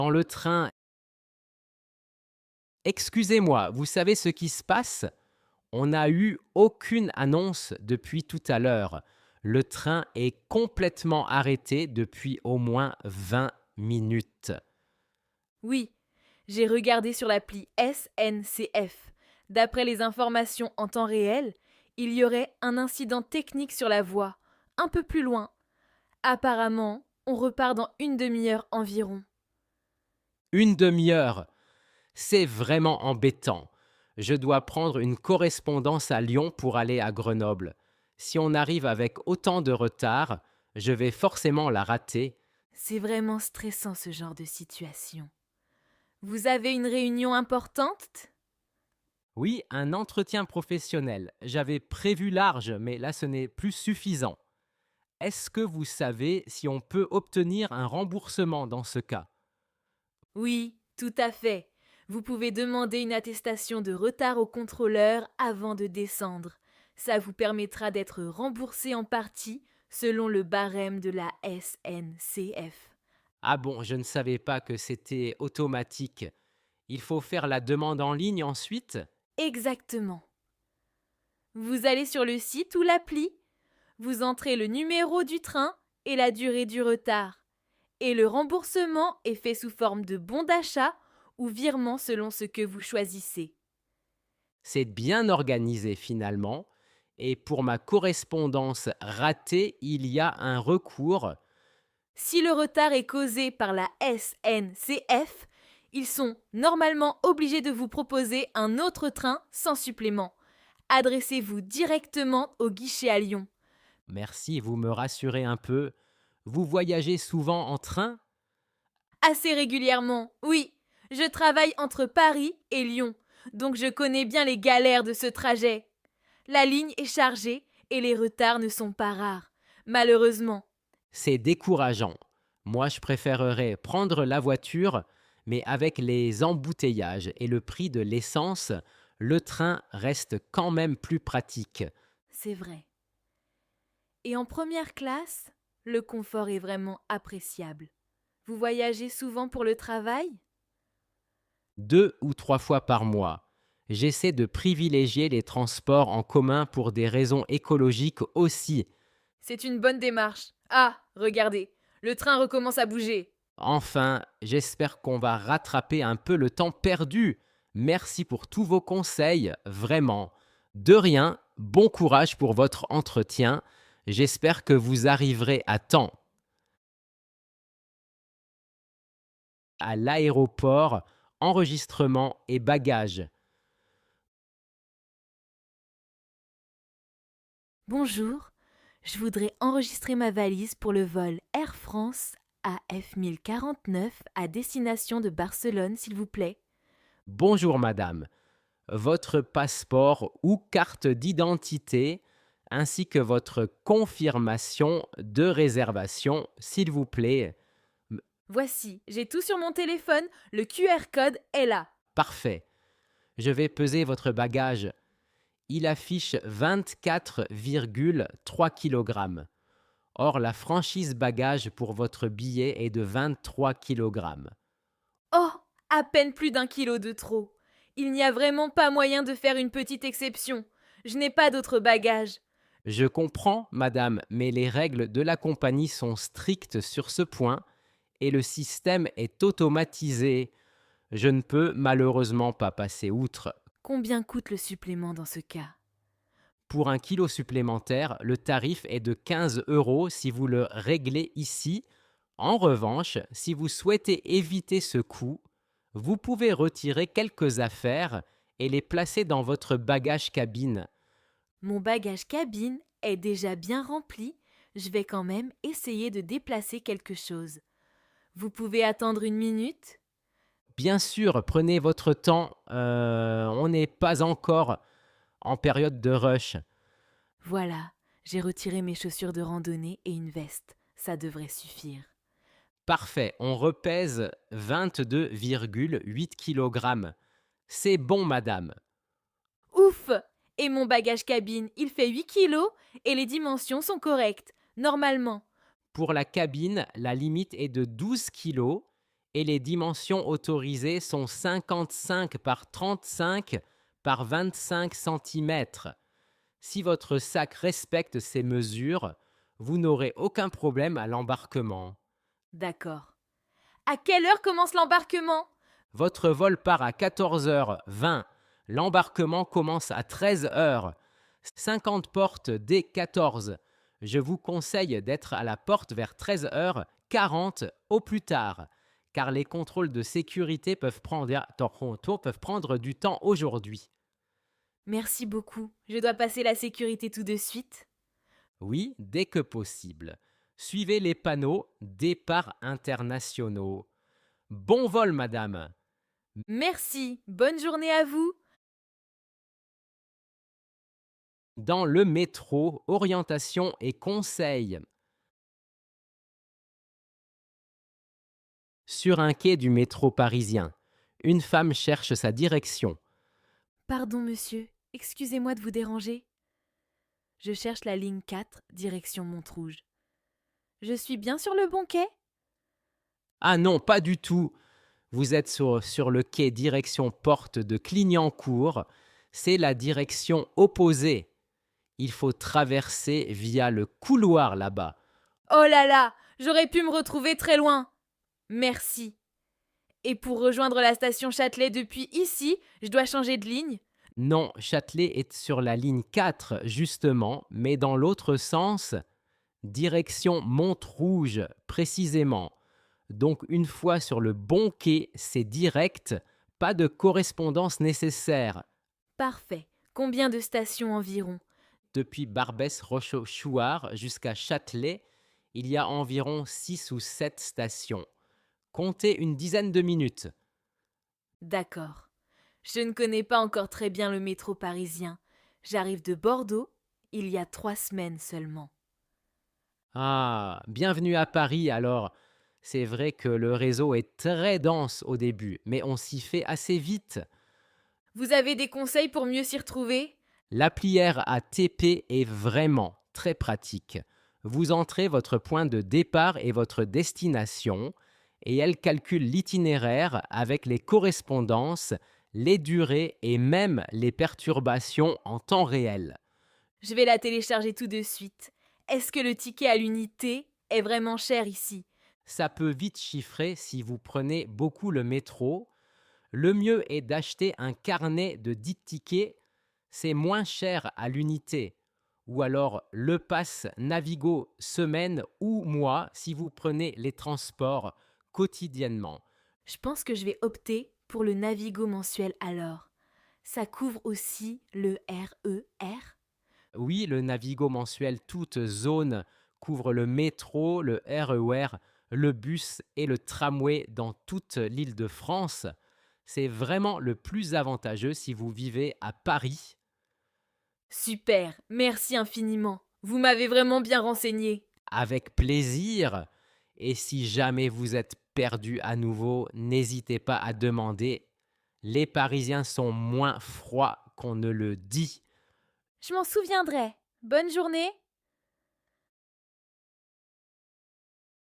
dans le train. Excusez-moi, vous savez ce qui se passe? On n'a eu aucune annonce depuis tout à l'heure. Le train est complètement arrêté depuis au moins 20 minutes. Oui, j'ai regardé sur l'appli SNCF. D'après les informations en temps réel, il y aurait un incident technique sur la voie, un peu plus loin. Apparemment, on repart dans une demi-heure environ. Une demi-heure. C'est vraiment embêtant. Je dois prendre une correspondance à Lyon pour aller à Grenoble. Si on arrive avec autant de retard, je vais forcément la rater. C'est vraiment stressant ce genre de situation. Vous avez une réunion importante? Oui, un entretien professionnel. J'avais prévu large, mais là ce n'est plus suffisant. Est-ce que vous savez si on peut obtenir un remboursement dans ce cas? Oui, tout à fait. Vous pouvez demander une attestation de retard au contrôleur avant de descendre. Ça vous permettra d'être remboursé en partie selon le barème de la SNCF. Ah bon, je ne savais pas que c'était automatique. Il faut faire la demande en ligne ensuite? Exactement. Vous allez sur le site ou l'appli, vous entrez le numéro du train et la durée du retard. Et le remboursement est fait sous forme de bon d'achat ou virement selon ce que vous choisissez. C'est bien organisé finalement. Et pour ma correspondance ratée, il y a un recours. Si le retard est causé par la SNCF, ils sont normalement obligés de vous proposer un autre train sans supplément. Adressez-vous directement au guichet à Lyon. Merci, vous me rassurez un peu. Vous voyagez souvent en train? Assez régulièrement, oui. Je travaille entre Paris et Lyon, donc je connais bien les galères de ce trajet. La ligne est chargée et les retards ne sont pas rares. Malheureusement, C'est décourageant. Moi, je préférerais prendre la voiture, mais avec les embouteillages et le prix de l'essence, le train reste quand même plus pratique. c'est vrai. Et en première classe, le confort est vraiment appréciable. Vous voyagez souvent pour le travail? 2 ou 3 fois par mois. J'essaie de privilégier les transports en commun pour des raisons écologiques aussi. C'est une bonne démarche. Ah, regardez, le train recommence à bouger. Enfin, j'espère qu'on va rattraper un peu le temps perdu. Merci pour tous vos conseils, vraiment. De rien, bon courage pour votre entretien. J'espère que vous arriverez à temps à l'aéroport, enregistrement et bagages. Bonjour, je voudrais enregistrer ma valise pour le vol Air France AF 1049 à destination de Barcelone, s'il vous plaît. Bonjour madame. Votre passeport ou carte d'identité ainsi que votre confirmation de réservation, s'il vous plaît. Voici, j'ai tout sur mon téléphone, le QR code est là. Parfait. Je vais peser votre bagage. Il affiche 24,3 kg. Or, la franchise bagage pour votre billet est de 23 kg. Oh, à peine plus d'1 kilo de trop. Il n'y a vraiment pas moyen de faire une petite exception. Je n'ai pas d'autres bagages. Je comprends, madame, mais les règles de la compagnie sont strictes sur ce point et le système est automatisé. Je ne peux malheureusement pas passer outre. Combien coûte le supplément dans ce cas? Pour 1 kilo supplémentaire, le tarif est de 15 € si vous le réglez ici. En revanche, si vous souhaitez éviter ce coût, vous pouvez retirer quelques affaires et les placer dans votre bagage cabine. Mon bagage cabine est déjà bien rempli. Je vais quand même essayer de déplacer quelque chose. Vous pouvez attendre 1 minute? Bien sûr, prenez votre temps, on n'est pas encore en période de rush. Voilà, j'ai retiré mes chaussures de randonnée et une veste. Ça devrait suffire. Parfait, on repèse 22,8 kg. C'est bon, madame. Ouf! Et mon bagage cabine, il fait 8 kilos et les dimensions sont correctes, normalement. Pour la cabine, la limite est de 12 kg et les dimensions autorisées sont 55 par 35 par 25 cm. Si votre sac respecte ces mesures, vous n'aurez aucun problème à l'embarquement. D'accord. À quelle heure commence l'embarquement? Votre vol part à 14h20. L'embarquement commence à 13h. 50 portes dès 14. Je vous conseille d'être à la porte vers 13h40 au plus tard, car les contrôles de sécurité peuvent prendre du temps aujourd'hui. Merci beaucoup. Je dois passer la sécurité tout de suite. Oui, dès que possible. Suivez les panneaux Départ internationaux. Bon vol, madame. Merci. Bonne journée à vous. Dans le métro, orientation et conseils. Sur un quai du métro parisien, une femme cherche sa direction. Pardon, monsieur. Excusez-moi de vous déranger. Je cherche la ligne 4, direction Montrouge. Je suis bien sur le bon quai? Ah non, pas du tout. Vous êtes sur le quai direction porte de Clignancourt. C'est la direction opposée. Il faut traverser via le couloir là-bas. Oh là là, j'aurais pu me retrouver très loin. Merci. Et pour rejoindre la station Châtelet depuis ici, je dois changer de ligne? Non, Châtelet est sur la ligne 4, justement, mais dans l'autre sens, direction Montrouge, précisément. Donc, une fois sur le bon quai, c'est direct, pas de correspondance nécessaire. Parfait. Combien de stations environ? Depuis Barbès-Rochechouart jusqu'à Châtelet, il y a environ 6 ou 7 stations. Comptez une dizaine de minutes. D'accord. Je ne connais pas encore très bien le métro parisien. J'arrive de Bordeaux il y a 3 semaines seulement. Ah, bienvenue à Paris alors. C'est vrai que le réseau est très dense au début, mais on s'y fait assez vite. Vous avez des conseils pour mieux s'y retrouver? L'appli RATP est vraiment très pratique. Vous entrez votre point de départ et votre destination, et elle calcule l'itinéraire avec les correspondances, les durées et même les perturbations en temps réel. Je vais la télécharger tout de suite. Est-ce que le ticket à l'unité est vraiment cher ici? Ça peut vite chiffrer si vous prenez beaucoup le métro. Le mieux est d'acheter un carnet de 10 tickets, c'est moins cher à l'unité. Ou alors le pass Navigo semaine ou mois si vous prenez les transports quotidiennement. Je pense que je vais opter pour le Navigo mensuel alors. Ça couvre aussi le RER? Oui, le Navigo mensuel toute zone couvre le métro, le RER, le bus et le tramway dans toute l'Île-de-France. C'est vraiment le plus avantageux si vous vivez à Paris. Super, merci infiniment. Vous m'avez vraiment bien renseigné. Avec plaisir. Et si jamais vous êtes perdu à nouveau, n'hésitez pas à demander. Les Parisiens sont moins froids qu'on ne le dit. Je m'en souviendrai. Bonne journée.